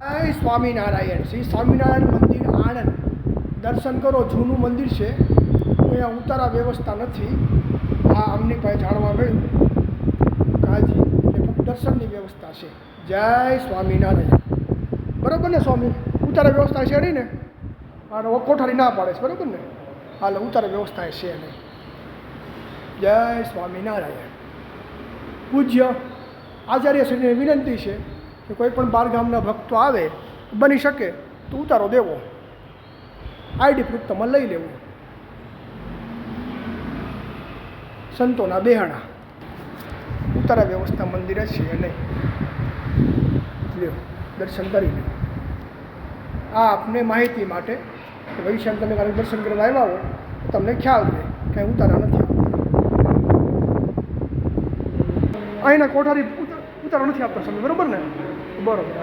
જય સ્વામિનારાયણ. શ્રી સ્વામિનારાયણ મંદિર આણંદ દર્શન કરો. જૂનું મંદિર છે, અહીંયા ઉતારા વ્યવસ્થા નથી. આ અમની પાસે જાણવા મળ્યું કાજી, એટલે ફક્ત દર્શનની વ્યવસ્થા છે. જય સ્વામિનારાયણ. બરાબર ને સ્વામી? ઉતારા વ્યવસ્થા છે નહીં ને? હા, કોઠારી ના પાડે છે, બરાબર ને? હાલ ઉતારા વ્યવસ્થા છે નહીં. જય સ્વામિનારાયણ. પૂજ્ય આચાર્યશ્રીને વિનંતી છે કે કોઈ પણ બાર ગામના ભક્તો આવે, બની શકે તો ઉતારો દેવો, આઈડી પ્રૂફ તમારે લઈ લેવું. સંતોના બેહાણા ઉતારા વ્યવસ્થા મંદિરે છે નહીં. લ્યો, દર્શન કરી લો. આ આપને માહિતી માટે કે ભવિષ્યમાં તમે કાલે દર્શન કરવા આવ્યા હો તો તમને ખ્યાલ રહે કાંઈ ઉતારા નથી. અહીંના કોઠારી ઉતારો નથી આપતા સમય, બરાબર ને? બરાબર.